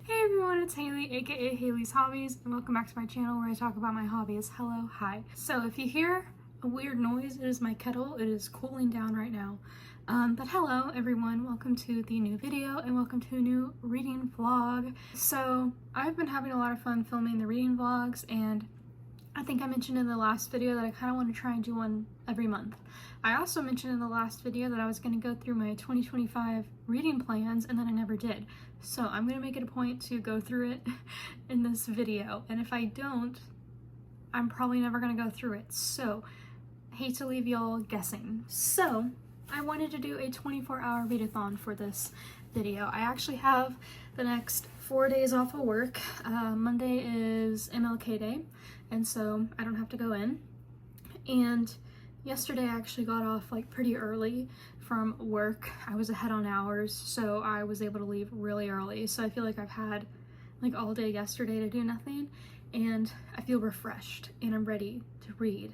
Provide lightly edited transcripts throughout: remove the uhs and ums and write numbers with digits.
Hey everyone, it's Haley, aka Haley's Hobbies, and welcome back to my channel where I talk about my hobbies. Hello, hi. So if you hear a weird noise, it is my kettle. It is cooling down right now. But hello everyone, welcome to the new video and welcome to a new reading vlog. So I've been having a lot of fun filming the reading vlogs, and I think I mentioned in the last video that I kind of want to try and do one every month. I also mentioned in the last video that I was going to go through my 2025 reading plans, and then I never did. So I'm going to make it a point to go through it in this video, and if I don't, I'm probably never going to go through it. So I hate to leave y'all guessing. So I wanted to do a 24-hour readathon for this video. I actually have the next 4 days off of work. Monday is MLK Day, and so I don't have to go in. And yesterday I actually got off like pretty early from work. I was ahead on hours, so I was able to leave really early. So I feel like I've had like all day yesterday to do nothing, and I feel refreshed and I'm ready to read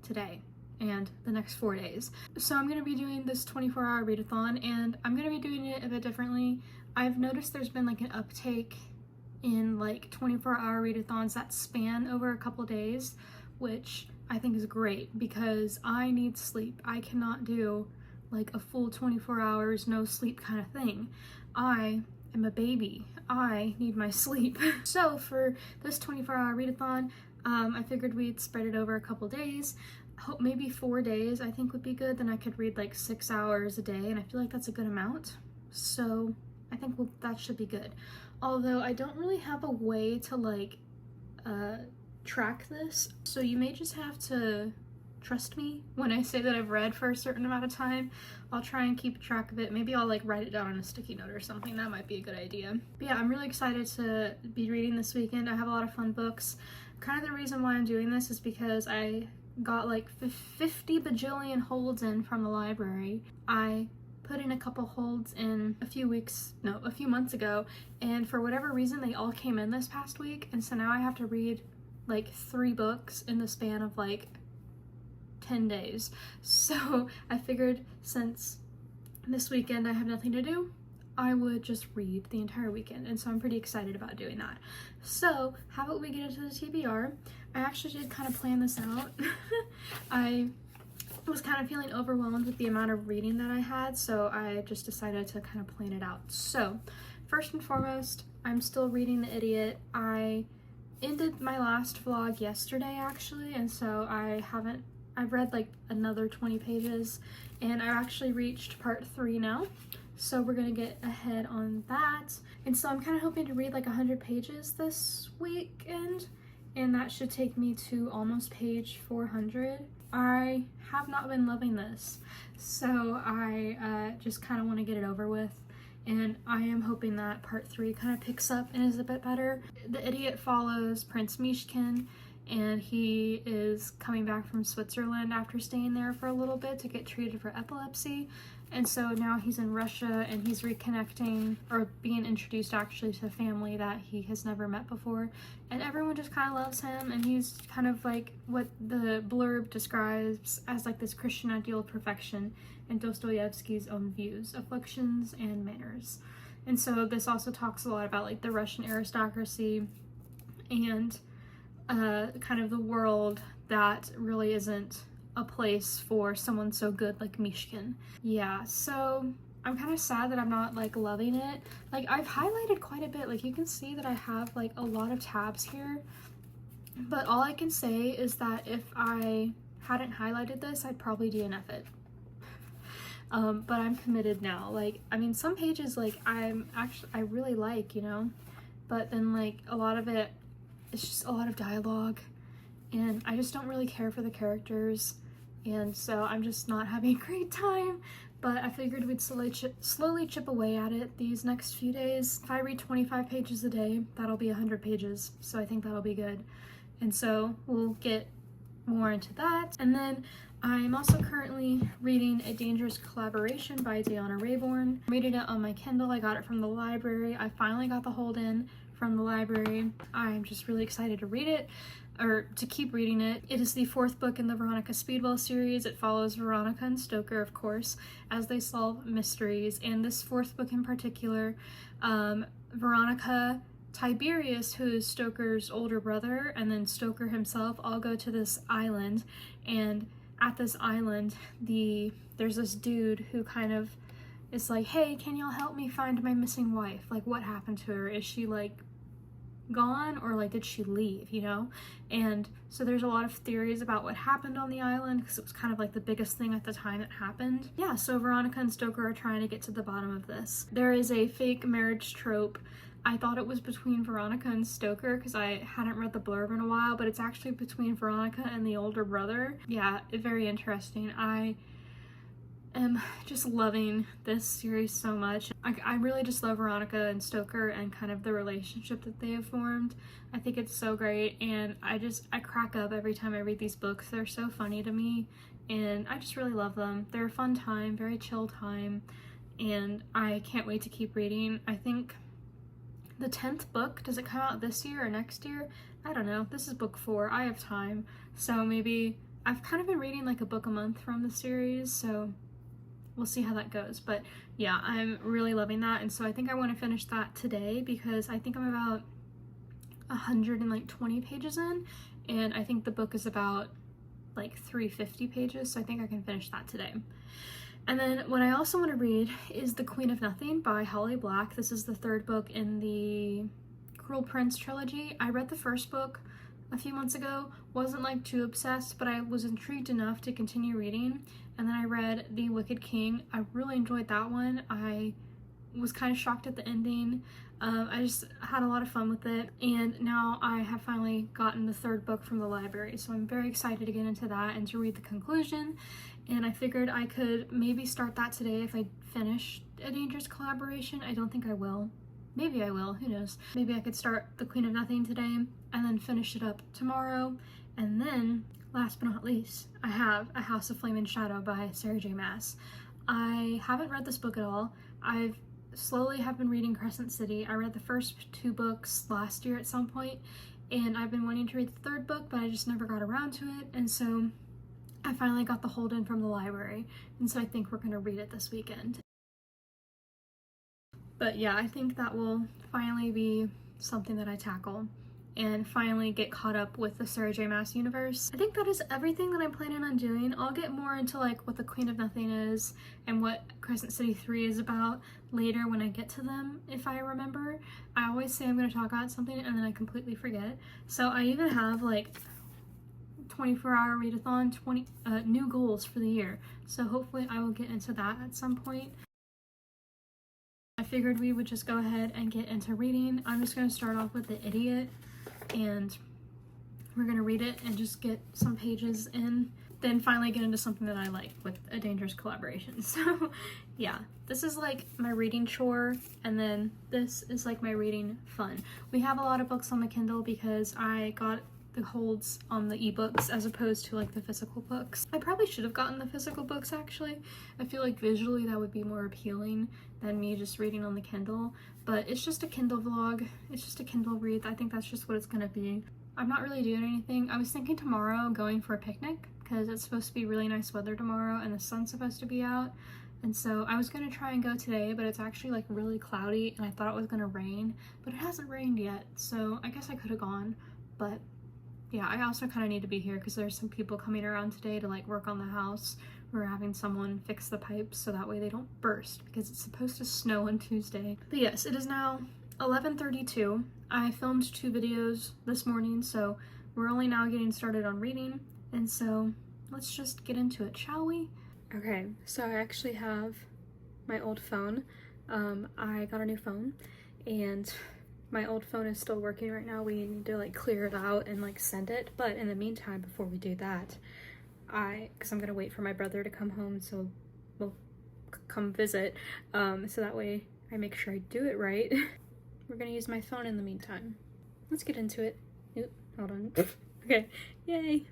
today and the next 4 days. So I'm gonna be doing this 24-hour readathon, and I'm gonna be doing it a bit differently. I've noticed there's been like an uptake in like 24-hour readathons that span over a couple days, which I think is great because I need sleep. I cannot do like a full 24 hours no sleep kind of thing. I am a baby. I need my sleep. So for this 24-hour readathon, I figured we'd spread it over a couple days. Hope maybe 4 days I think would be good. Then I could read like 6 hours a day, and I feel like that's a good amount. So I think that should be good. Although I don't really have a way to like track this, so you may just have to trust me when I say that I've read for a certain amount of time. I'll try and keep track of it. Maybe I'll like write it down on a sticky note or something. That might be a good idea. But yeah, I'm really excited to be reading this weekend. I have a lot of fun books. Kind of the reason why I'm doing this is because I got like 50 bajillion holds in from the library. I put in a couple holds in a few months ago, and for whatever reason they all came in this past week, and so now I have to read like 3 books in the span of like 10 days. So I figured since this weekend I have nothing to do, I would just read the entire weekend, and so I'm pretty excited about doing that. So how about we get into the TBR? I actually did kind of plan this out. I was kind of feeling overwhelmed with the amount of reading that I had, so I just decided to kind of plan it out. So first and foremost, I'm still reading The Idiot. I ended my last vlog yesterday actually, and so I've read like another 20 pages, and I've actually reached part 3 now. So we're gonna get ahead on that. And so I'm kind of hoping to read like 100 pages this weekend, and that should take me to almost page 400. I have not been loving this, so I just kind of want to get it over with. And I am hoping that part 3 kind of picks up and is a bit better. The Idiot follows Prince Mishkin, and he is coming back from Switzerland after staying there for a little bit to get treated for epilepsy. And so now he's in Russia, and he's reconnecting, or being introduced actually, to a family that he has never met before. And everyone just kind of loves him, and he's kind of like what the blurb describes as like this Christian ideal of perfection in Dostoevsky's own views, afflictions, and manners. And so this also talks a lot about like the Russian aristocracy and kind of the world that really isn't a place for someone so good like Mishkin. Yeah, so I'm kind of sad that I'm not like loving it. Like I've highlighted quite a bit. Like you can see that I have like a lot of tabs here, but all I can say is that if I hadn't highlighted this, I'd probably DNF it. But I'm committed now. Like, I mean, some pages like I really like, you know, but then like a lot of it, it's just a lot of dialogue, and I just don't really care for the characters, and so I'm just not having a great time. But I figured we'd slowly chip away at it these next few days. If I read 25 pages a day, that'll be 100 pages, so I think that'll be good. And so we'll get more into that. And then I'm also currently reading A Dangerous Collaboration by Deanna Raybourn. I'm reading it on my Kindle. I got it from the library. I finally got the hold in from the library. I'm just really excited to read it, or to keep reading it. It is the 4th book in the Veronica Speedwell series. It follows Veronica and Stoker, of course, as they solve mysteries. And this 4th book in particular Veronica, Tiberius, who is Stoker's older brother, and then Stoker himself all go to this island, and at this island there's this dude who kind of is like, hey, can y'all help me find my missing wife? Like, what happened to her? Is she like gone, or like did she leave, you know? And so there's a lot of theories about what happened on the island, because it was kind of like the biggest thing at the time that happened. Yeah, so Veronica and Stoker are trying to get to the bottom of this. There is a fake marriage trope. I thought it was between Veronica and Stoker because I hadn't read the blurb in a while, but it's actually between Veronica and the older brother. Yeah, very interesting. I am just loving this series so much. I really just love Veronica and Stoker and kind of the relationship that they have formed. I think it's so great, and I crack up every time I read these books. They're so funny to me, and I just really love them. They're a fun time, very chill time, and I can't wait to keep reading. I think the 10th book, does it come out this year or next year? I don't know. This is book 4. I have time, so maybe I've kind of been reading like a book a month from the series, so we'll see how that goes. But yeah, I'm really loving that, and so I think I want to finish that today because I think I'm about 120 pages in, and I think the book is about like 350 pages, so I think I can finish that today. And then what I also want to read is The Queen of Nothing by Holly Black. This is the 3rd book in the Cruel Prince trilogy. I read the first book a few months ago, wasn't like too obsessed, but I was intrigued enough to continue reading. And then I read The Wicked King. I really enjoyed that one. I was kind of shocked at the ending. I just had a lot of fun with it, and now I have finally gotten the 3rd book from the library, so I'm very excited to get into that and to read the conclusion. And I figured I could maybe start that today if I finish A Dangerous Collaboration. I don't think I will. Maybe I will, who knows. Maybe I could start The Queen of Nothing today and then finish it up tomorrow. And then, last but not least, I have A House of Flame and Shadow by Sarah J. Maas. I haven't read this book at all. I've slowly have been reading Crescent City. I read the first 2 books last year at some point, and I've been wanting to read the 3rd book, but I just never got around to it, and so I finally got the hold in from the library, and so I think we're going to read it this weekend. But yeah, I think that will finally be something that I tackle and finally get caught up with the Sarah J. Maas universe. I think that is everything that I'm planning on doing. I'll get more into like what The Queen of Nothing is and what Crescent City 3 is about later when I get to them, if I remember. I always say I'm going to talk about something and then I completely forget. So I even have like 24-hour readathon, 20 new goals for the year. So hopefully I will get into that at some point. I figured we would just go ahead and get into reading. I'm just going to start off with The Idiot, and we're going to read it and just get some pages in, then finally get into something that I like with A Dangerous Collaboration. So yeah, this is like my reading chore, and then this is like my reading fun. We have a lot of books on the Kindle because I got the holds on the ebooks as opposed to like the physical books. I probably should have gotten the physical books actually. I feel like visually that would be more appealing than me just reading on the Kindle, but it's just a Kindle vlog. It's just a Kindle read. I think that's just what it's gonna be. I'm not really doing anything. I was thinking tomorrow going for a picnic because it's supposed to be really nice weather tomorrow and the sun's supposed to be out. And so I was gonna try and go today, but it's actually like really cloudy and I thought it was gonna rain, but it hasn't rained yet. So I guess I could have gone, but yeah, I also kind of need to be here because there's some people coming around today to like work on the house. We're having someone fix the pipes so that way they don't burst because it's supposed to snow on Tuesday. But yes, it is now 11:32. I filmed 2 videos this morning, so we're only now getting started on reading. And so let's just get into it, shall we? Okay, so I actually have my old phone. I got a new phone and my old phone is still working right now. We need to like clear it out and like send it. But in the meantime, before we do that, because I'm gonna wait for my brother to come home so we'll come visit. So that way I make sure I do it right. We're gonna use my phone in the meantime. Let's get into it. Oop, hold on. Okay, yay.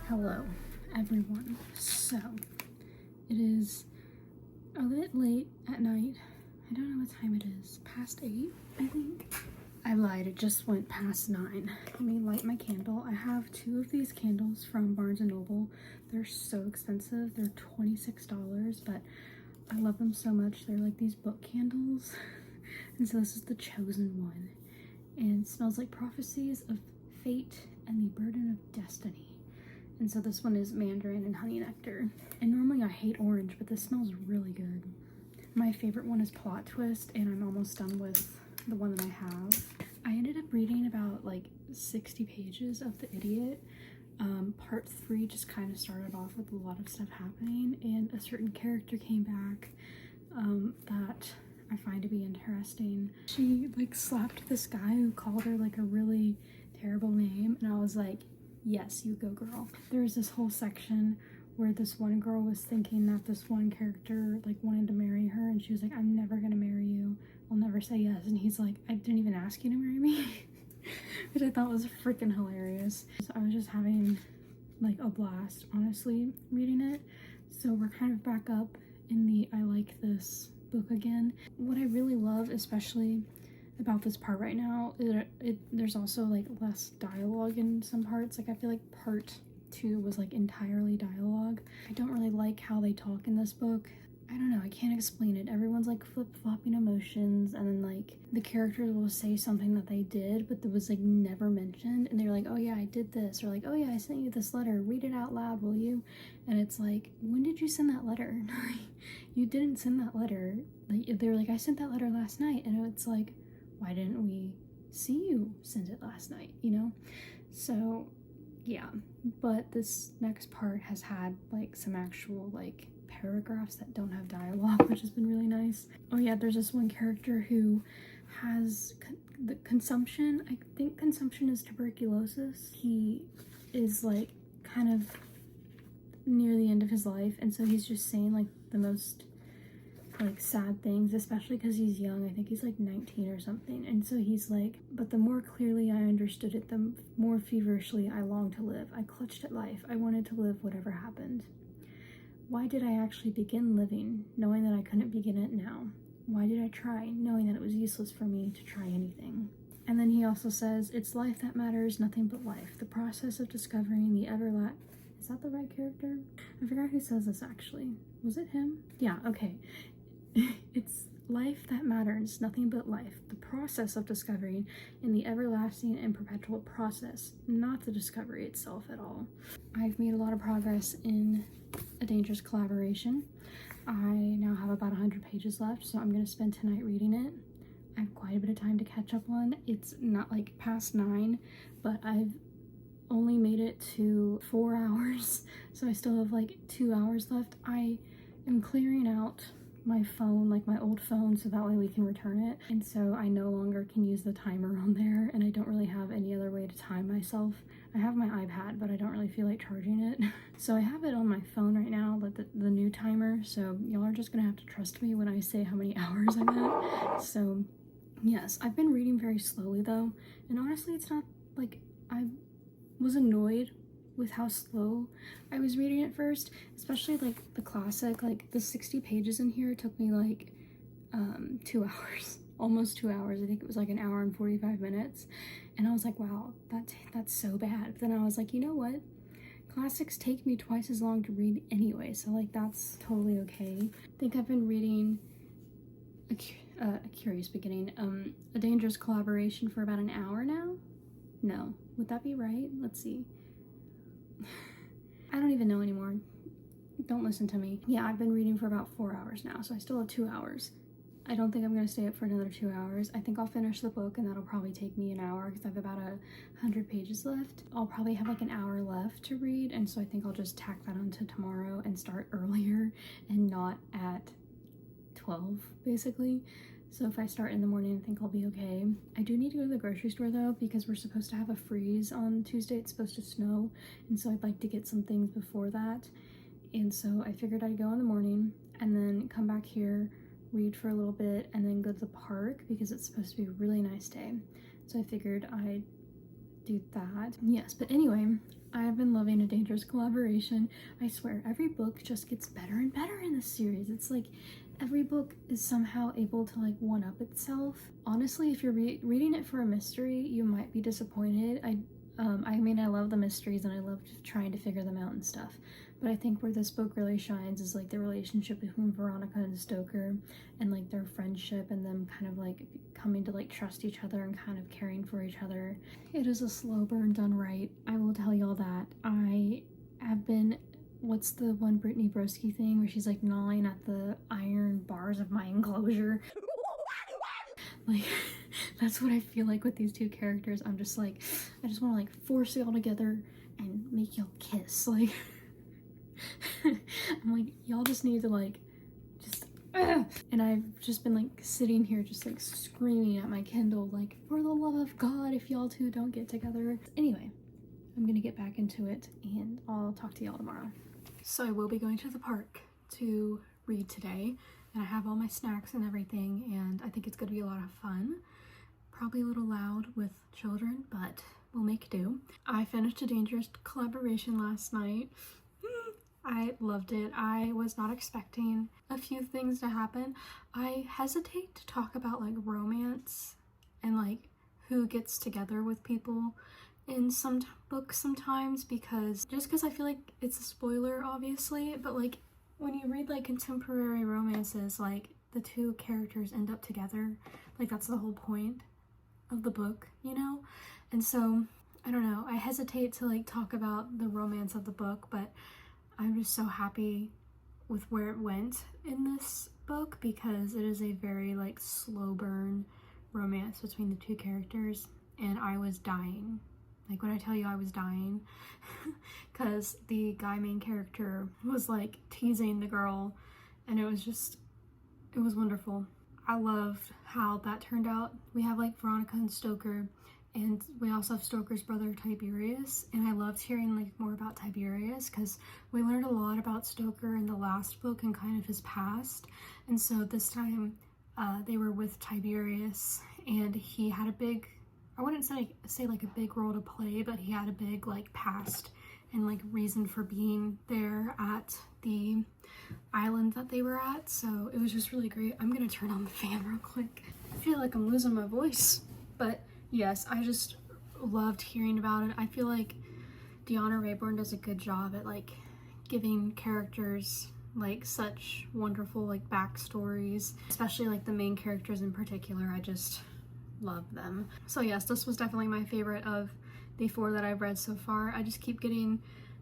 Hello, everyone. So, it is a bit late at night. I don't know what time it is. Past 8, I think. I lied, it just went past 9. Let me light my candle. I have 2 of these candles from Barnes & Noble. They're so expensive. They're $26, but I love them so much. They're like these book candles. And so this is the chosen one. And it smells like prophecies of fate and the burden of destiny. And so this one is mandarin and honey nectar. And normally I hate orange, but this smells really good. My favorite one is plot twist, and I'm almost done with the one that I have. I ended up reading about like 60 pages of The Idiot. Part 3 just kind of started off with a lot of stuff happening, and a certain character came back that I find to be interesting. She like slapped this guy who called her like a really terrible name, and I was like, yes, you go girl. There's this whole section where this one girl was thinking that this one character like wanted to marry her, and she was like, I'm never gonna marry you, I'll never say yes. And he's like, I didn't even ask you to marry me. Which I thought was freaking hilarious. So I was just having like a blast, honestly, reading it. So we're kind of back up in the I like this book again. What I really love, especially about this part right now, there's also like less dialogue in some parts. Like I feel like part 2 was like entirely dialogue. I don't really like how they talk in this book. I don't know, I can't explain it. Everyone's like flip-flopping emotions, and then like the characters will say something that they did but that was like never mentioned, and they're like, oh yeah, I did this, or like, oh yeah, I sent you this letter, read it out loud, will you? And it's like, when did you send that letter? You didn't send that letter. Like they're like, I sent that letter last night, and it's like, why didn't we see you send it last night, you know? So yeah, but this next part has had like some actual like paragraphs that don't have dialogue, which has been really nice. Oh yeah, there's this one character who has the consumption. I think consumption is tuberculosis. He is like kind of near the end of his life, and so he's just saying like the most like sad things, especially because he's young. I think he's like 19 or something, and so he's like, but the more clearly I understood it, the more feverishly I longed to live. I clutched at life. I wanted to live whatever happened. Why did I actually begin living, knowing that I couldn't begin it now? Why did I try, knowing that it was useless for me to try anything? And then he also says, it's life that matters, nothing but life. The process of discovering the Is that the right character? I forgot who says this actually. Was it him? Yeah, okay. It's life that matters, nothing but life. The process of discovering in the everlasting and perpetual process, not the discovery itself at all. I've made a lot of progress in A Dangerous Collaboration. I now have about 100 pages left, so I'm going to spend tonight reading it. I have quite a bit of time to catch up on. It's not like past 9, but I've only made it to 4 hours, so I still have like 2 hours left. I am clearing out my phone, like my old phone, so that way we can return it, and so I no longer can use the timer on there, and I don't really have any other way to time myself. I have my iPad, but I don't really feel like charging it. So I have it on my phone right now, but the new timer, so y'all are just gonna have to trust me when I say how many hours I'm at. So yes, I've been reading very slowly though, and honestly it's not like I was annoyed with how slow I was reading at first, especially like the classic, like the 60 pages in here took me like 2 hours, almost 2 hours. I think it was like 1 hour and 45 minutes, and I was like, wow, that's so bad. But then I was like, you know what, classics take me twice as long to read anyway, so like that's totally okay. I think I've been reading A Curious Beginning, A Dangerous Collaboration for about 1 hour now. No, would that be right? Let's see. I don't even know anymore. Don't listen to me. Yeah, I've been reading for about 4 hours now, so I still have 2 hours. I don't think I'm gonna stay up for another 2 hours. I think I'll finish the book, and that'll probably take me 1 hour because I have about 100 pages left. I'll probably have like 1 hour left to read, and so I think I'll just tack that onto tomorrow and start earlier and not at 12, basically. So if I start in the morning, I think I'll be okay. I do need to go to the grocery store though, because we're supposed to have a freeze on Tuesday. It's supposed to snow, and so I'd like to get some things before that. And so I figured I'd go in the morning and then come back here, read for a little bit, and then go to the park because it's supposed to be a really nice day. So I figured I'd do that. Yes, but anyway, I've been loving A Dangerous Collaboration. I swear, every book just gets better and better in this series. It's like every book is somehow able to like one-up itself. Honestly, if you're reading it for a mystery, you might be disappointed. I mean, I love the mysteries and I love trying to figure them out and stuff. But I think where this book really shines is like the relationship between Veronica and Stoker and like their friendship and them kind of like coming to like trust each other and kind of caring for each other. It is a slow burn done right. I will tell y'all that. I have been, what's the one Brittany Broski thing where she's like gnawing at the iron bars of my enclosure? Like, that's what I feel like with these two characters. I'm just like, I just want to like force y'all together and make y'all kiss. Like, I'm like, y'all just need to like, just, and I've just been like sitting here just like screaming at my Kindle like, for the love of God, if y'all two don't get together. Anyway, I'm gonna get back into it and I'll talk to y'all tomorrow. So I will be going to the park to read today. And I have all my snacks and everything, and I think it's going to be a lot of fun. Probably a little loud with children, but we'll make do. I finished A Dangerous Collaboration last night. I loved it. I was not expecting a few things to happen. I hesitate to talk about like romance and like who gets together with people in some books sometimes because I feel like it's a spoiler, obviously, but like when you read like contemporary romances, like the two characters end up together, like that's the whole point of the book, you know? And so I don't know, I hesitate to like talk about the romance of the book, but I'm just so happy with where it went in this book because it is a very like slow burn romance between the two characters, and I was dying. Like when I tell you I was dying, because the guy main character was like teasing the girl, and it was wonderful. I loved how that turned out. We have like Veronica and Stoker, and we also have Stoker's brother Tiberius, and I loved hearing like more about Tiberius because we learned a lot about Stoker in the last book and kind of his past, and so this time they were with Tiberius, and he had a big, I wouldn't say like a big role to play, but he had a big like past and like reason for being there at the island that they were at. So it was just really great. I'm gonna turn on the fan real quick. I feel like I'm losing my voice, but yes, I just loved hearing about it. I feel like Deanna Raybourn does a good job at like giving characters like such wonderful like backstories, especially like the main characters in particular. I just love them. So yes, this was definitely my favorite of the 4 that I've read so far. I just keep getting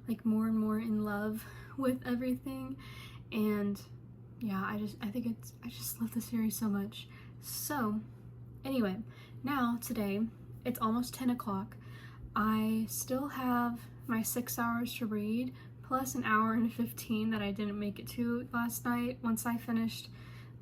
like more and more in love with everything, and yeah, I just love the series so much. So anyway, now today it's almost 10 o'clock. I still have my 6 hours to read plus an hour and 15 that I didn't make it to last night. Once I finished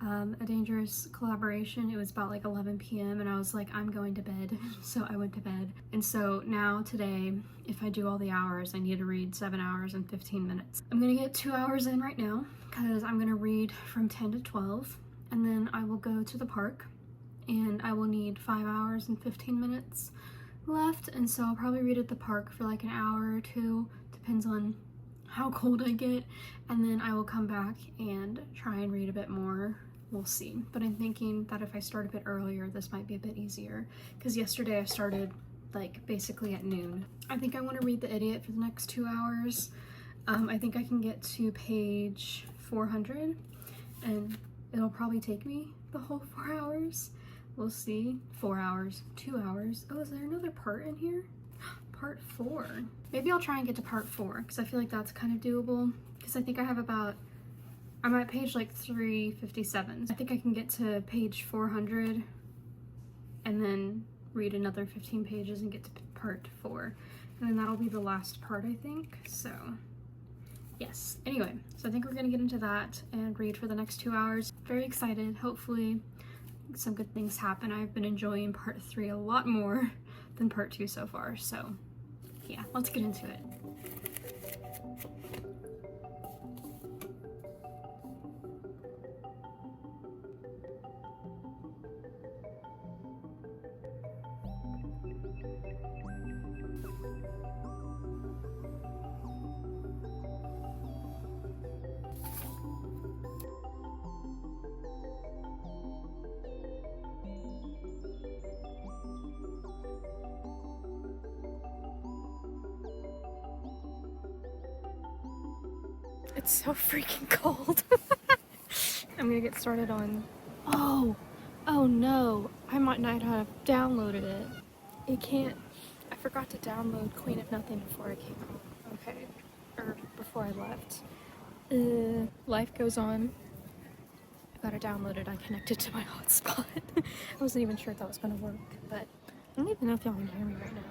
A Dangerous Collaboration, it was about like 11 p.m. and I was like, I'm going to bed. So I went to bed. And so now today, if I do all the hours, I need to read 7 hours and 15 minutes. I'm gonna get 2 hours in right now because I'm gonna read from 10 to 12, and then I will go to the park and I will need 5 hours and 15 minutes left. And so I'll probably read at the park for like an hour or 2, depends on how cold I get, and then I will come back and try and read a bit more. We'll see. But I'm thinking that if I start a bit earlier, this might be a bit easier, because yesterday I started like basically at noon. I think I want to read The Idiot for the next 2 hours. I think I can get to page 400 and it'll probably take me the whole 4 hours. We'll see. 4 hours, 2 hours. Oh, is there another part in here? Part 4. Maybe I'll try and get to part 4 because I feel like that's kind of doable, because I think I have about, I'm at page like 357. I think I can get to page 400 and then read another 15 pages and get to part 4. And then that'll be the last part, I think. So yes. Anyway, so I think we're gonna get into that and read for the next 2 hours. Very excited. Hopefully some good things happen. I've been enjoying part 3 a lot more than part 2 so far. So yeah, let's get into it. It's so freaking cold. I'm gonna get started on... Oh no, I might not have downloaded it. It can't... I forgot to download Queen of Nothing before I came home. Okay. Or before I left. Life goes on. I gotta download it. I connected to my hotspot. I wasn't even sure if that was gonna work, but I don't even know if y'all can hear me right now.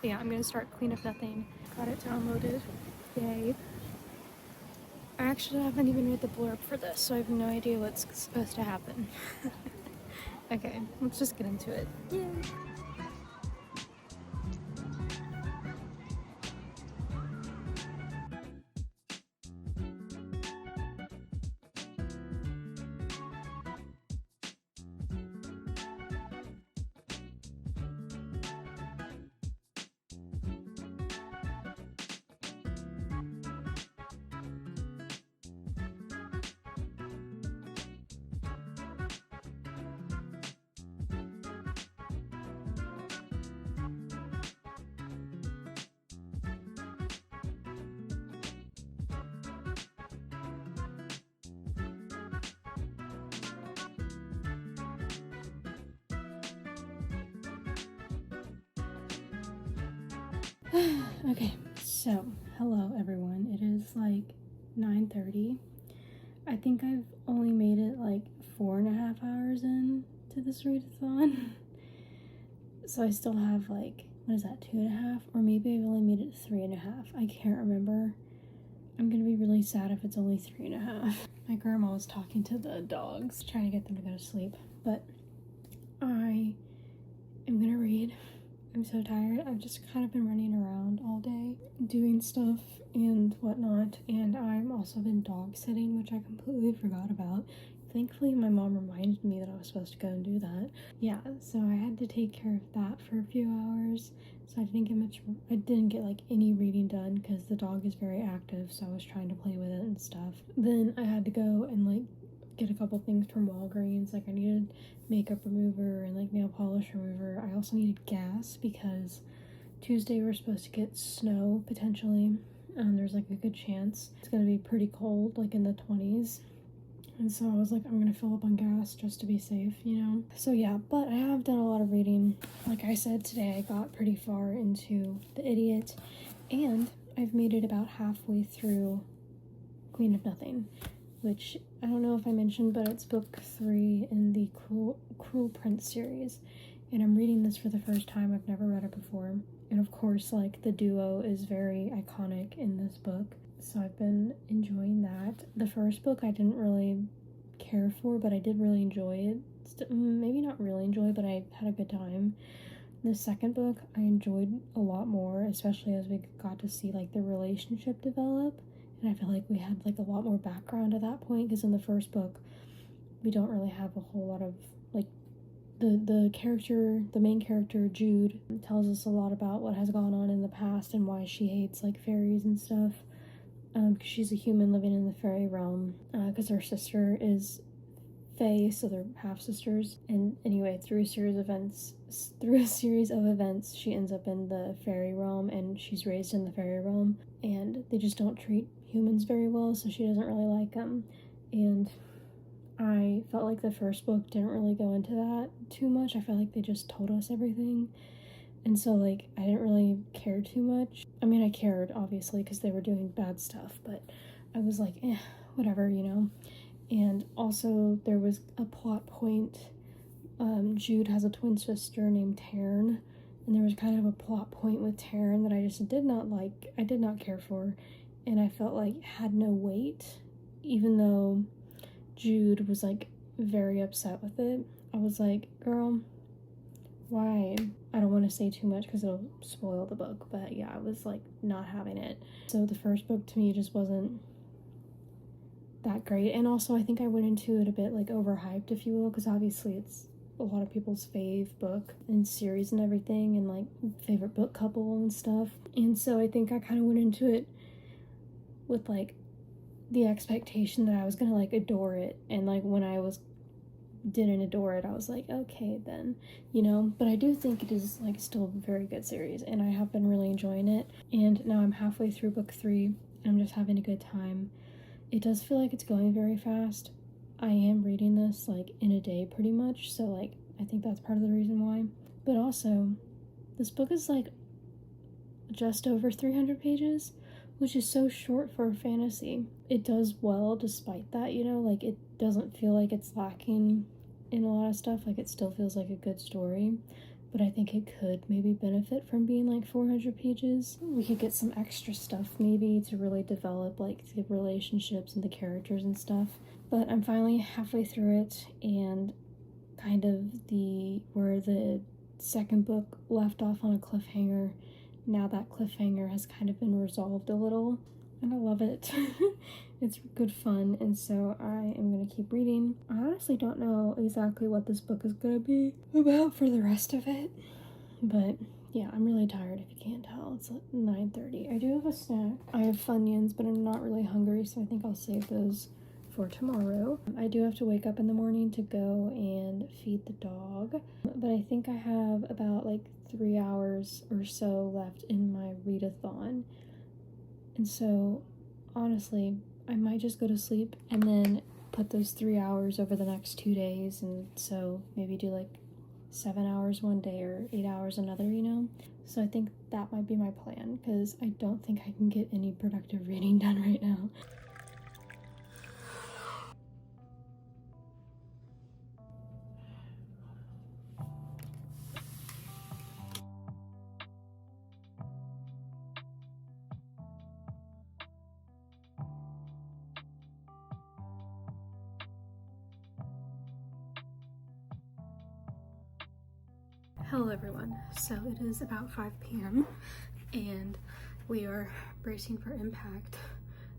But yeah, I'm gonna start Queen of Nothing. Got it downloaded. Yay. I actually haven't even read the blurb for this, so I have no idea what's supposed to happen. Okay, let's just get into it. Yay! Okay, so hello everyone. It is like 9:30. I think I've only made it like 4.5 hours in to this readathon. So I still have like, what is that, 2.5? Or maybe I've only made it 3.5. I can't remember. I'm gonna be really sad if it's only 3.5. My grandma was talking to the dogs, trying to get them to go to sleep. But I am gonna read. I'm so tired. I've just kind of been running around all day doing stuff and whatnot, and I've also been dog sitting, which I completely forgot about. Thankfully my mom reminded me that I was supposed to go and do that. Yeah, so I had to take care of that for a few hours, so I didn't get like any reading done because the dog is very active, so I was trying to play with it and stuff. Then I had to go and like get a couple things from Walgreens. Like I needed makeup remover and like nail polish remover. I also needed gas because Tuesday we're supposed to get snow potentially. There's like a good chance it's gonna be pretty cold, like in the 20s. And so I was like, I'm gonna fill up on gas just to be safe, you know? So yeah, but I have done a lot of reading. Like I said, today I got pretty far into The Idiot, and I've made it about halfway through Queen of Nothing, which I don't know if I mentioned, but it's book 3 in the Cruel Prince series. And I'm reading this for the first time. I've never read it before. And of course, like, the duo is very iconic in this book. So I've been enjoying that. The first book I didn't really care for, but I did really enjoy it. Maybe not really enjoy, but I had a good time. The second book I enjoyed a lot more, especially as we got to see like the relationship develop. And I feel like we had like a lot more background at that point, because in the first book we don't really have a whole lot of like the main character Jude tells us a lot about what has gone on in the past and why she hates like fairies and stuff, because she's a human living in the fairy realm, because her sister is fae, so they're half sisters. And anyway, through a series of events she ends up in the fairy realm, and she's raised in the fairy realm, and they just don't treat humans very well, so she doesn't really like them. And I felt like the first book didn't really go into that too much. I felt like they just told us everything, and so like I didn't really care too much. I mean, I cared obviously because they were doing bad stuff, but I was like, whatever, you know. And also there was a plot point. Jude has a twin sister named Taryn, and there was kind of a plot point with Taryn that I just did not like. I did not care for, and I felt like had no weight, even though Jude was like very upset with it. I was like, girl, why? I don't want to say too much because it'll spoil the book, but yeah, I was like not having it. So the first book to me just wasn't that great, and also I think I went into it a bit like overhyped, if you will, because obviously it's a lot of people's fave book and series and everything, and like favorite book couple and stuff. And so I think I kind of went into it with like the expectation that I was gonna like adore it, and like when I didn't adore it, I was like, okay then, you know. But I do think it is like still a very good series, and I have been really enjoying it. And now I'm halfway through book 3 and I'm just having a good time. It does feel like it's going very fast. I am reading this like in a day pretty much, so like I think that's part of the reason why. But also, this book is like just over 300 pages, which is so short for a fantasy. It does well despite that, you know, like it doesn't feel like it's lacking in a lot of stuff. Like it still feels like a good story, but I think it could maybe benefit from being like 400 pages. We could get some extra stuff maybe to really develop like the relationships and the characters and stuff. But I'm finally halfway through it, and kind of where the second book left off on a cliffhanger, now that cliffhanger has kind of been resolved a little, and I love it. It's good fun, and so I am going to keep reading. I honestly don't know exactly what this book is going to be about for the rest of it, but yeah, I'm really tired if you can't tell. It's 9:30. I do have a snack. I have Funyuns, but I'm not really hungry, so I think I'll save those for tomorrow. I do have to wake up in the morning to go and feed the dog, but I think I have about like 3 hours or so left in my readathon, and so honestly I might just go to sleep and then put those 3 hours over the next 2 days, and so maybe do like 7 hours one day or 8 hours another, you know. So I think that might be my plan, because I don't think I can get any productive reading done right now. Hello everyone. So it is about 5 p.m. and we are bracing for impact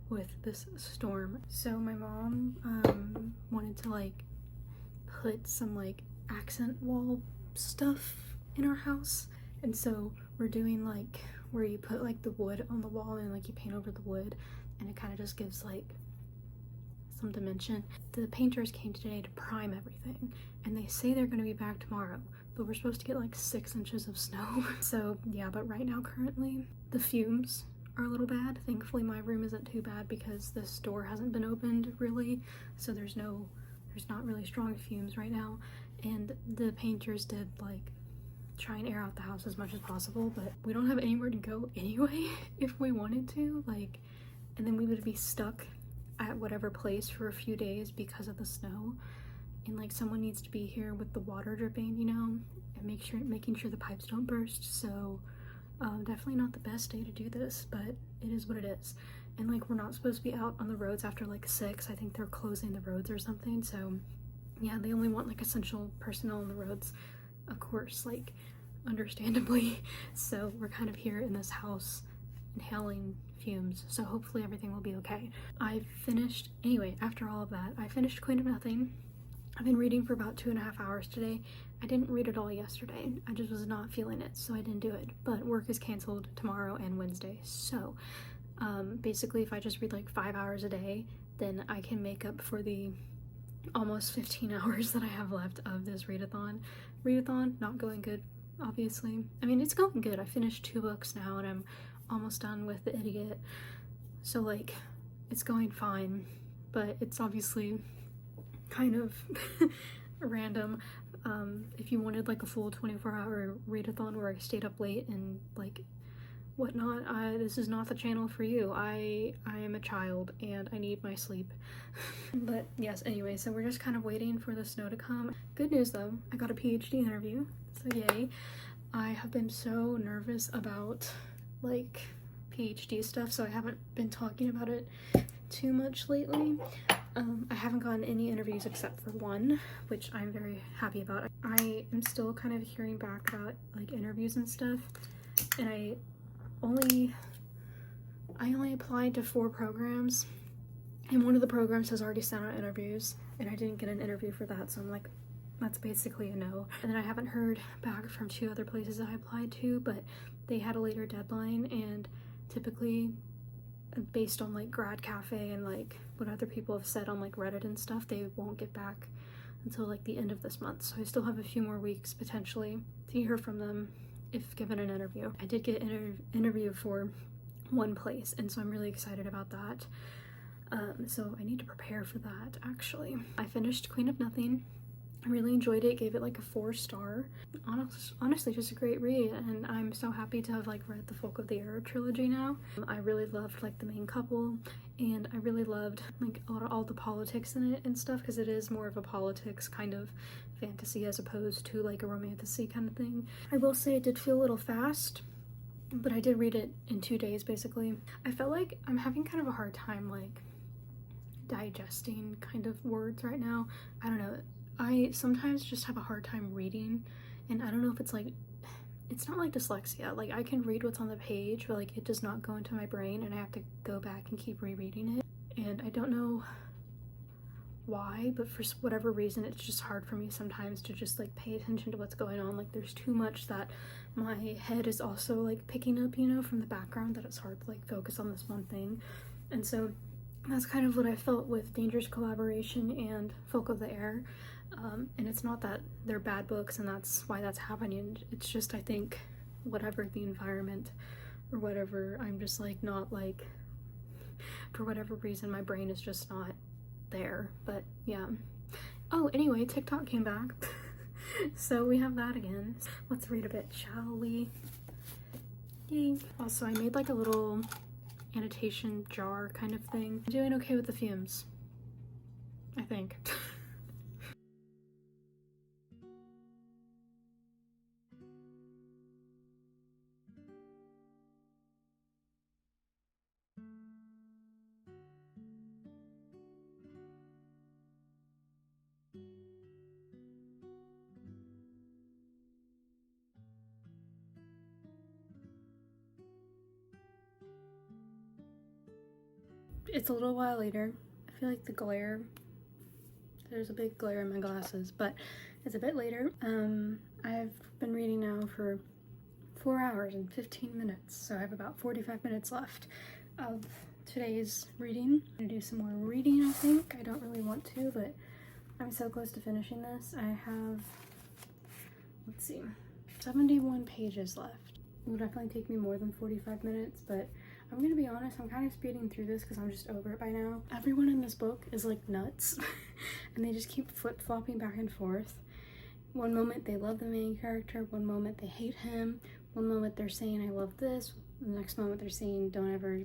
with this storm. So my mom wanted to like put some like accent wall stuff in our house, and so we're doing like where you put like the wood on the wall and like you paint over the wood, and it kind of just gives like some dimension. The painters came today to prime everything, and they say they're going to be back tomorrow, but we're supposed to get like 6 inches of snow. So yeah, but right now currently the fumes are a little bad. Thankfully my room isn't too bad because this door hasn't been opened really, so there's not really strong fumes right now. And the painters did like try and air out the house as much as possible, but we don't have anywhere to go anyway if we wanted to, like, and then we would be stuck at whatever place for a few days because of the snow. And like someone needs to be here with the water dripping, you know, and making sure the pipes don't burst. So definitely not the best day to do this, but it is what it is. And like we're not supposed to be out on the roads after like 6. I think they're closing the roads or something. So yeah, they only want like essential personnel on the roads, of course, like understandably. So we're kind of here in this house inhaling fumes, so hopefully everything will be okay. Anyway, after all of that, I finished Queen of Nothing. I've been reading for about 2.5 hours today. I didn't read it all yesterday. I just was not feeling it, so I didn't do it. But work is canceled tomorrow and Wednesday, so basically if I just read like 5 hours a day, then I can make up for the almost 15 hours that I have left of this readathon. Readathon not going good, obviously. I mean, it's going good. I finished 2 books now and I'm almost done with The Idiot, so like it's going fine, but it's obviously kind of random. If you wanted like a full 24-hour readathon where I stayed up late and like whatnot, this is not the channel for you. I am a child and I need my sleep. But yes, anyway, so we're just kind of waiting for the snow to come. Good news though, I got a PhD interview, so yay. I have been so nervous about like PhD stuff, so I haven't been talking about it too much lately. I haven't gotten any interviews except for one, which I'm very happy about. I am still kind of hearing back about like interviews and stuff, and I only applied to 4 programs, and one of the programs has already sent out interviews, and I didn't get an interview for that, so I'm like that's basically a no. And then I haven't heard back from 2 other places I applied to, but they had a later deadline, and typically based on like Grad Cafe and like what other people have said on like Reddit and stuff, they won't get back until like the end of this month. So I still have a few more weeks potentially to hear from them if given an interview. I did get an interview for one place, and so I'm really excited about that. So I need to prepare for that actually. I finished Queen of Nothing. I really enjoyed it, gave it like a 4-star. Honestly, just a great read, and I'm so happy to have like read the Folk of the Air trilogy now. I really loved like the main couple, and I really loved like all the politics in it and stuff, because it is more of a politics kind of fantasy as opposed to like a romantasy kind of thing. I will say it did feel a little fast, but I did read it in 2 days basically. I felt like I'm having kind of a hard time like digesting kind of words right now. I don't know. I sometimes just have a hard time reading, and I don't know if it's like, it's not like dyslexia. Like I can read what's on the page, but like it does not go into my brain, and I have to go back and keep rereading it. And I don't know why, but for whatever reason, it's just hard for me sometimes to just like pay attention to what's going on. Like there's too much that my head is also like picking up, you know, from the background, that it's hard to like focus on this one thing. And so that's kind of what I felt with Dangerous Collaboration and Folk of the Air. And it's not that they're bad books and that's why that's happening. It's just, I think, whatever the environment or whatever, I'm just like not like, for whatever reason, my brain is just not there. But yeah. Oh, anyway, TikTok came back. So we have that again. Let's read a bit, shall we? Yay. Also, I made like a little annotation jar kind of thing. I'm doing okay with the fumes, I think. It's a little while later. I feel like the glare, there's a big glare in my glasses, but it's a bit later. I've been reading now for 4 hours and 15 minutes, so I have about 45 minutes left of today's reading. I'm gonna do some more reading, I think. I don't really want to, but I'm so close to finishing this. I have, let's see, 71 pages left. It will definitely take me more than 45 minutes, but I'm gonna be honest, I'm kind of speeding through this because I'm just over it by now. Everyone in this book is like nuts, and they just keep flip-flopping back and forth. One moment they love the main character, one moment they hate him, one moment they're saying I love this, the next moment they're saying don't ever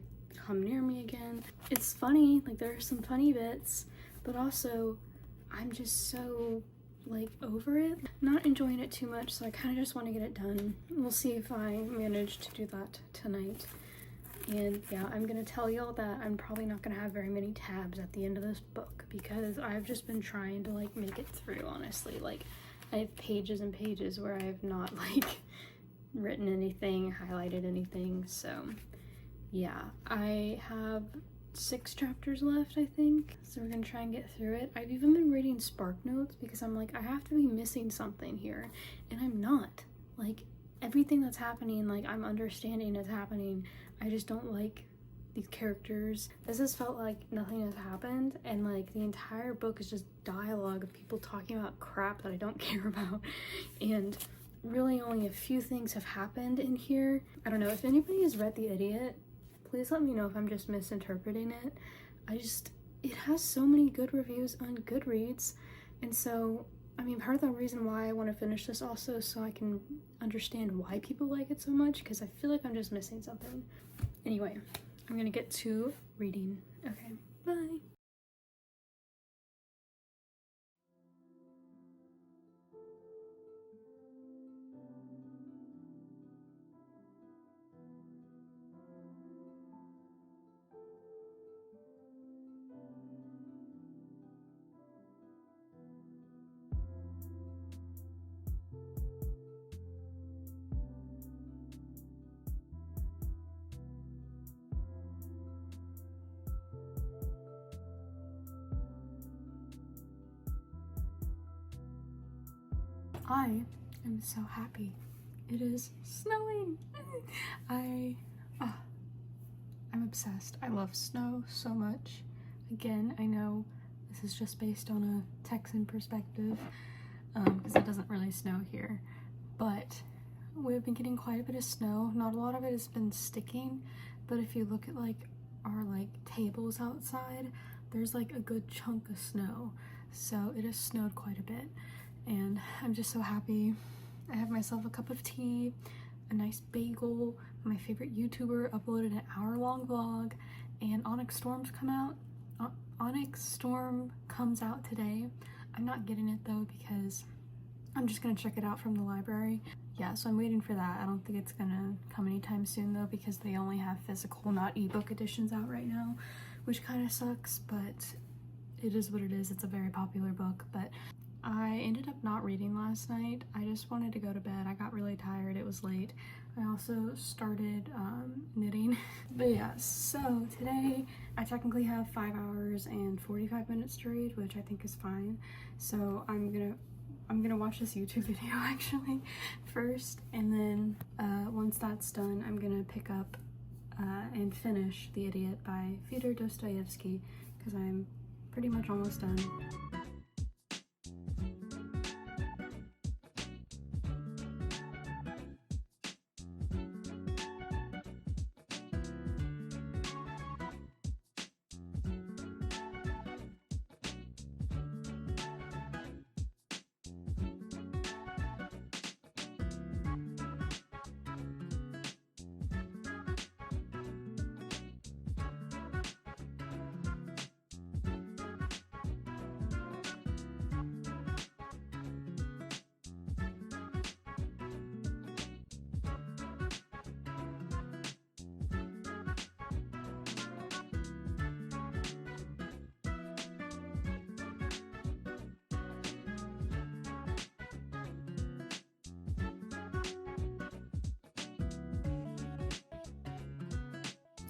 come near me again. It's funny, like there are some funny bits, but also I'm just so like over it. Not enjoying it too much, so I kind of just want to get it done. We'll see if I manage to do that tonight. And yeah, I'm gonna tell y'all that I'm probably not gonna have very many tabs at the end of this book because I've just been trying to like make it through, honestly. Like I have pages and pages where I have not like written anything, highlighted anything. So yeah, I have 6 chapters left, I think, so we're gonna try and get through it. I've even been reading Spark Notes because I'm like, I have to be missing something here, and I'm not. Like everything that's happening, like I'm understanding is happening. I just don't like these characters. This has felt like nothing has happened, and like the entire book is just dialogue of people talking about crap that I don't care about, and really only a few things have happened in here. I don't know, if anybody has read The Idiot, please let me know if I'm just misinterpreting it. It has so many good reviews on Goodreads, and so I mean, part of the reason why I want to finish this also so I can understand why people like it so much, because I feel like I'm just missing something. Anyway, I'm gonna get to reading. Okay, bye. I am so happy. It is snowing. I'm obsessed. I love snow so much. Again, I know this is just based on a Texan perspective, because it doesn't really snow here, but we've been getting quite a bit of snow. Not a lot of it has been sticking, but if you look at like our tables outside, there's like a good chunk of snow. So it has snowed quite a bit, and I'm just so happy. I have myself a cup of tea, a nice bagel. My favorite YouTuber uploaded an hour-long vlog, and Onyx Storm comes out today. I'm not getting it though because I'm just gonna check it out from the library. Yeah, so I'm waiting for that. I don't think it's gonna come anytime soon though, because they only have physical, not ebook editions out right now, which kind of sucks, but it is what it is. It's a very popular book. But I ended up not reading last night. I just wanted to go to bed. I got really tired. It was late. I also started knitting. But yeah, so today I technically have 5 hours and 45 minutes to read, which I think is fine. So I'm gonna watch this YouTube video actually first, and then once that's done, I'm gonna pick up and finish The Idiot by Fyodor Dostoevsky, because I'm pretty much almost done.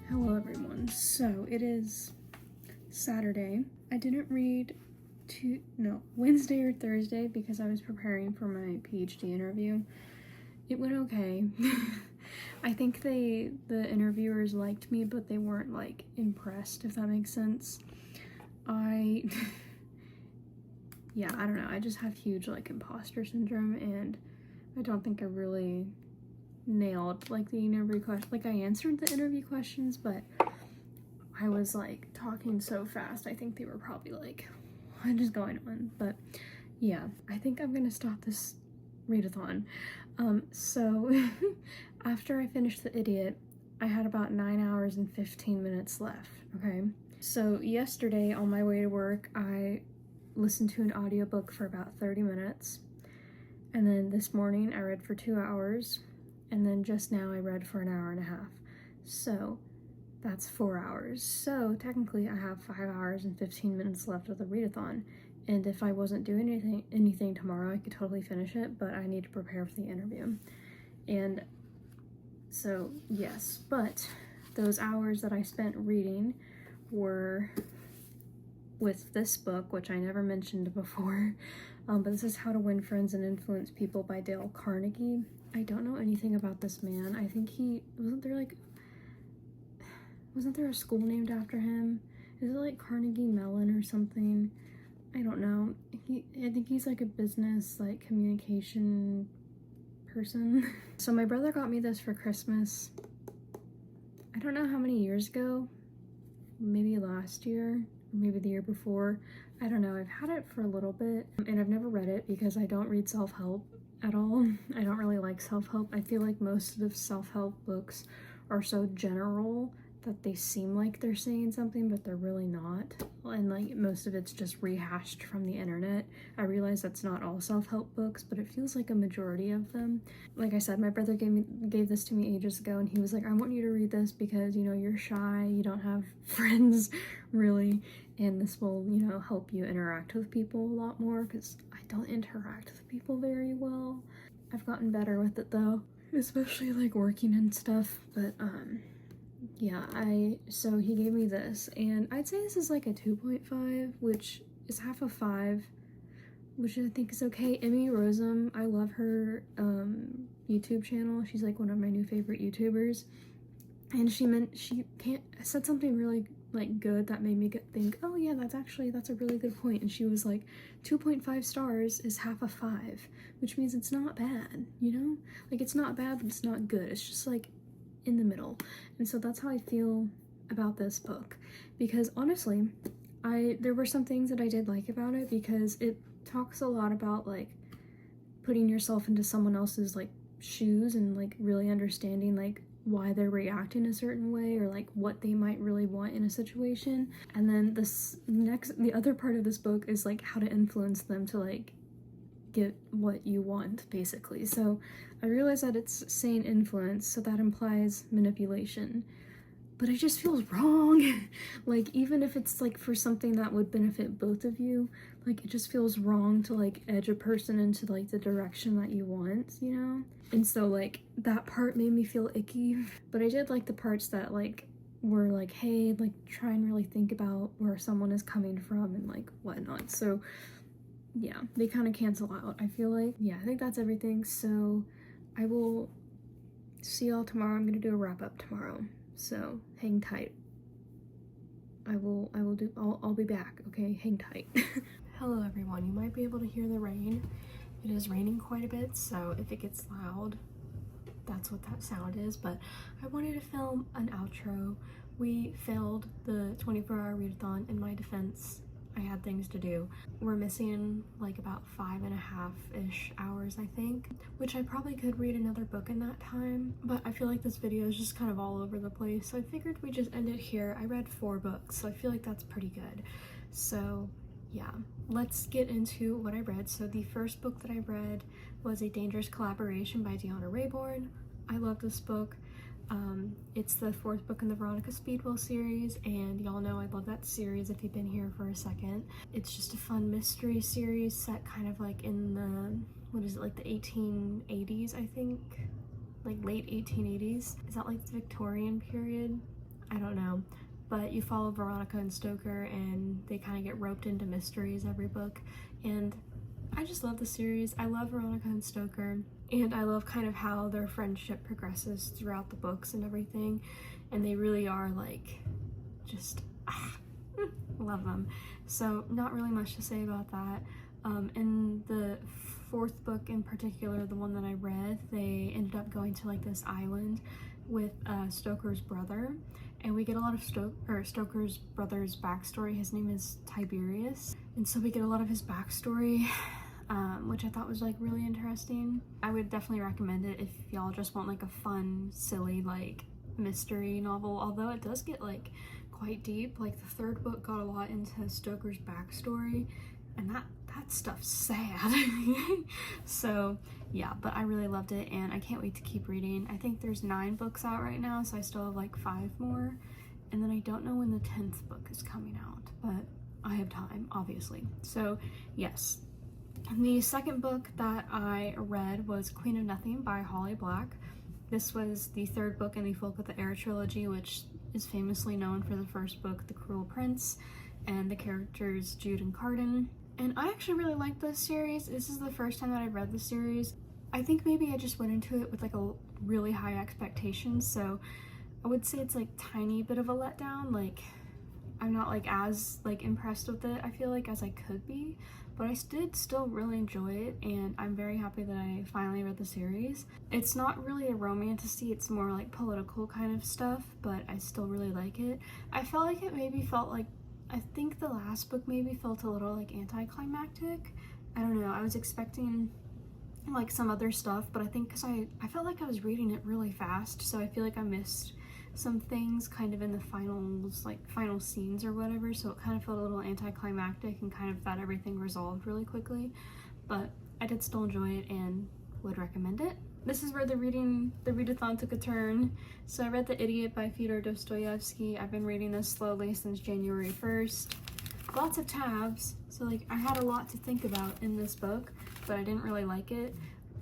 Hello everyone, so it is Saturday. I didn't read Wednesday or Thursday because I was preparing for my PhD interview. It went okay. I think the interviewers liked me, but they weren't like impressed, if that makes sense. I don't know, I just have huge like imposter syndrome, and I don't think I really nailed like the interview question. Like, I answered the interview questions, but I was like talking so fast. I think they were probably like, what is going on? But yeah, I think I'm gonna stop this readathon. So after I finished The Idiot, I had about 9 hours and 15 minutes left. Okay, so yesterday on my way to work, I listened to an audiobook for about 30 minutes, and then this morning I read for 2 hours, and then just now I read for an hour and a half. So that's 4 hours. So technically I have 5 hours and 15 minutes left of the readathon. And if I wasn't doing anything tomorrow, I could totally finish it, but I need to prepare for the interview. And so yes, but those hours that I spent reading were with this book, which I never mentioned before. But this is How to Win Friends and Influence People by Dale Carnegie. I don't know anything about this man. I think wasn't there a school named after him? Is it like Carnegie Mellon or something? I don't know. I think he's like a business, like communication person. So my brother got me this for Christmas. I don't know how many years ago, maybe last year, or maybe the year before. I don't know. I've had it for a little bit, and I've never read it because I don't read self-help at all. I don't really like self-help. I feel like most of the self-help books are so general that they seem like they're saying something, but they're really not. And like most of it's just rehashed from the internet. I realize that's not all self-help books, but it feels like a majority of them. Like I said, my brother gave this to me ages ago, and he was like, I want you to read this because, you know, you're shy, you don't have friends really, and this will, you know, help you interact with people a lot more, because I don't interact with people very well. I've gotten better with it though, especially like working and stuff. But yeah, so he gave me this, and I'd say this is like a 2.5, which is half a 5, which I think is okay. Emmy Rossum, I love her YouTube channel. She's like one of my new favorite YouTubers, and she said something really like good that made me think, oh yeah, that's a really good point. And she was like, 2.5 stars is half a 5, which means it's not bad, you know? Like, it's not bad, but it's not good. It's just like in the middle. And so that's how I feel about this book, because honestly, there were some things that I did like about it, because it talks a lot about like putting yourself into someone else's like shoes and like really understanding like why they're reacting a certain way, or like what they might really want in a situation. And then the other part of this book is like how to influence them to like get what you want, basically. So I realize that it's saying influence, so that implies manipulation, but it just feels wrong. Like, even if it's like for something that would benefit both of you, like, it just feels wrong to like edge a person into like the direction that you want, you know? And so like that part made me feel icky, but I did like the parts that like were like, hey, like try and really think about where someone is coming from and like whatnot. So yeah, they kind of cancel out, I feel like. Yeah, I think that's everything. So I will see y'all tomorrow. I'm gonna do a wrap up tomorrow, so hang tight. I'll be back, okay? Hang tight. Hello everyone. You might be able to hear the rain. It is raining quite a bit, so if it gets loud, that's what that sound is. But I wanted to film an outro. We failed the 24-hour readathon. In my defense, I had things to do. We're missing like about 5.5-ish hours, I think, which I probably could read another book in that time, but I feel like this video is just kind of all over the place, so I figured we just end it here. I read 4 books, so I feel like that's pretty good. So yeah, let's get into what I read. So the first book that I read was A Dangerous Collaboration by Deanna Raybourn. I love this book. It's the 4th book in the Veronica Speedwell series, and y'all know I love that series if you've been here for a second. It's just a fun mystery series set kind of like in the, what is it, like the 1880s, I think? Like late 1880s? Is that like the Victorian period? I don't know. But you follow Veronica and Stoker, and they kind of get roped into mysteries every book, and I just love the series. I love Veronica and Stoker, and I love kind of how their friendship progresses throughout the books and everything, and they really are like just love them. So not really much to say about that. In the 4th book in particular, the one that I read, they ended up going to like this island with Stoker's brother, and we get a lot of Stoker's brother's backstory. His name is Tiberius, and so we get a lot of his backstory, which I thought was like really interesting. I would definitely recommend it if y'all just want like a fun, silly like mystery novel, although it does get like quite deep. Like the 3rd book got a lot into Stoker's backstory, and that stuff's sad. So yeah, but I really loved it, and I can't wait to keep reading. I think there's 9 books out right now, so I still have like 5 more, and then I don't know when the 10th book is coming out, but I have time, obviously. So yes, the 2nd book that I read was Queen of Nothing by Holly Black. This was the 3rd book in the Folk of the Air trilogy, which is famously known for the 1st book, The Cruel Prince, and the characters Jude and Cardan. And I actually really like this series. This is the first time that I've read the series. I think maybe I just went into it with like a really high expectations, so I would say it's like tiny bit of a letdown. Like, I'm not like as like impressed with it, I feel like, as I could be, but I did still really enjoy it, and I'm very happy that I finally read the series. It's not really a romantasy, it's more like political kind of stuff, but I still really like it. I felt like it maybe felt like, I think the last book maybe felt a little like anticlimactic. I don't know, I was expecting like some other stuff, but I think because I felt like I was reading it really fast, so I feel like I missed some things kind of in the final scenes or whatever, so it kind of felt a little anticlimactic and kind of thought everything resolved really quickly, but I did still enjoy it and would recommend it. This is where the readathon took a turn. So I read The Idiot by Fyodor Dostoevsky. I've been reading this slowly since January 1st. Lots of tabs, so like I had a lot to think about in this book, but I didn't really like it.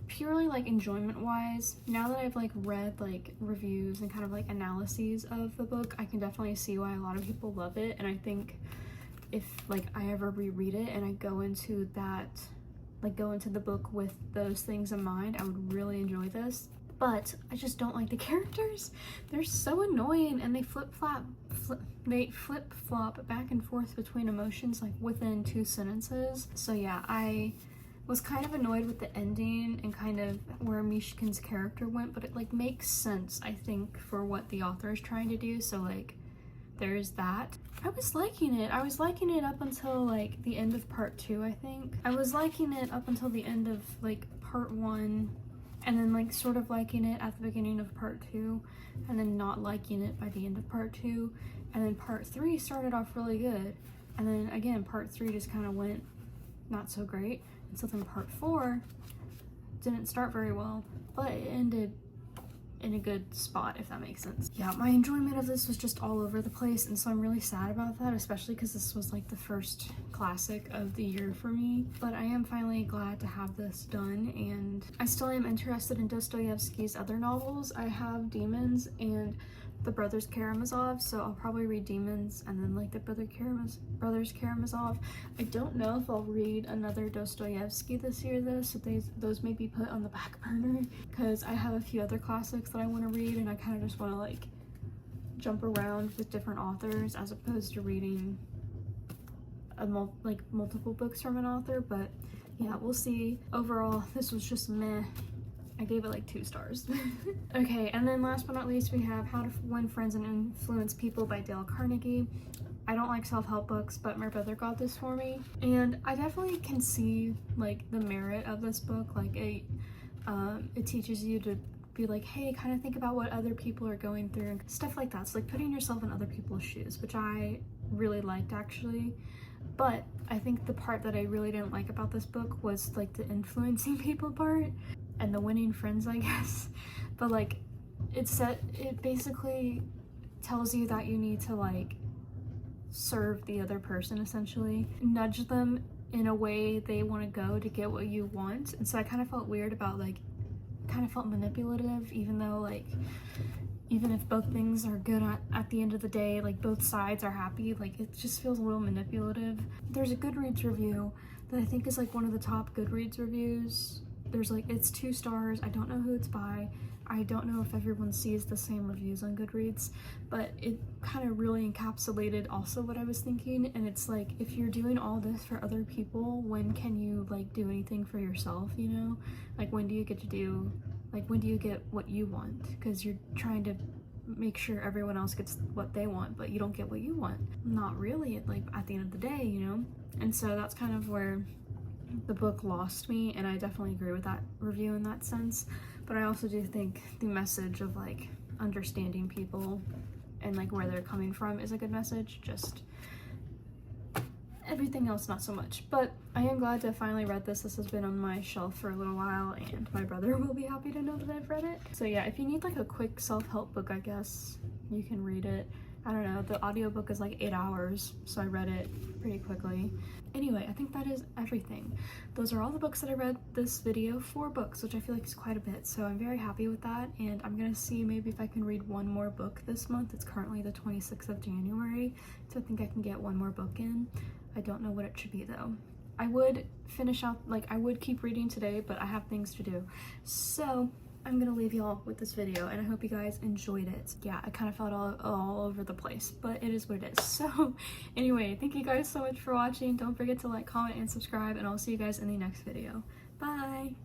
Purely like enjoyment wise, now that I've like read like reviews and kind of like analyses of the book, I can definitely see why a lot of people love it, and I think if like I ever reread it and I go into that like go into the book with those things in mind, I would really enjoy this. But I just don't like the characters. They're so annoying, and they flip-flop back and forth between emotions like within 2 sentences. So yeah, I was kind of annoyed with the ending and kind of where Mishkin's character went, but it like makes sense, I think, for what the author is trying to do. So like there's that. I was liking it. I was liking it up until like the end of part 2, I think. I was liking it up until the end of like part 1, and then like sort of liking it at the beginning of part 2, and then not liking it by the end of part 2, and then part 3 started off really good, and then again part 3 just kind of went not so great, and so then part 4 didn't start very well, but it ended in a good spot, if that makes sense. Yeah, my enjoyment of this was just all over the place, and so I'm really sad about that, especially because this was like the first classic of the year for me. But I am finally glad to have this done, and I still am interested in Dostoevsky's other novels. I have Demons and the Brothers Karamazov, so I'll probably read Demons and then like the Brothers Karamazov. I don't know if I'll read another Dostoevsky this year though, so those may be put on the back burner because I have a few other classics that I want to read, and I kind of just want to like jump around with different authors as opposed to reading multiple books from an author. But yeah, we'll see. Overall, this was just meh. I gave it like 2 stars. Okay, and then last but not least, we have How to Win Friends and Influence People by Dale Carnegie. I don't like self-help books, but my brother got this for me, and I definitely can see like the merit of this book. Like it teaches you to be like, hey, kind of think about what other people are going through and stuff like that. So like putting yourself in other people's shoes, which I really liked actually. But I think the part that I really didn't like about this book was like the influencing people part and the winning friends, I guess. But like it basically tells you that you need to like serve the other person, essentially nudge them in a way they want to go to get what you want. And so I kind of felt weird about like, kind of felt manipulative, even though like, even if both things are good at the end of the day, like both sides are happy, like it just feels a little manipulative. There's a Goodreads review that I think is like one of the top Goodreads reviews. There's like, it's 2 stars. I don't know who it's by. I don't know if everyone sees the same reviews on Goodreads, but it kind of really encapsulated also what I was thinking. And it's like, if you're doing all this for other people, when can you like do anything for yourself, you know? Like when do you get to do, like when do you get what you want? Because you're trying to make sure everyone else gets what they want, but you don't get what you want. Not really, like at the end of the day, you know? And so that's kind of where the book lost me, and I definitely agree with that review in that sense. But I also do think the message of like understanding people and like where they're coming from is a good message. Just everything else not so much. But I am glad to have finally read this. This has been on my shelf for a little while, and my brother will be happy to know that I've read it. So yeah, if you need like a quick self-help book, I guess you can read it. I don't know, the audiobook is like 8 hours, so I read it pretty quickly. Anyway, I think that is everything. Those are all the books that I read this video. 4 books, which I feel like is quite a bit, so I'm very happy with that, and I'm gonna see maybe if I can read 1 more book this month. It's currently the 26th of January, so I think I can get 1 more book in. I don't know what it should be though. I would finish out, like I would keep reading today, but I have things to do. So I'm gonna leave y'all with this video, and I hope you guys enjoyed it. Yeah, I kind of felt all over the place, but it is what it is. So anyway, thank you guys so much for watching. Don't forget to like, comment, and subscribe, and I'll see you guys in the next video. Bye!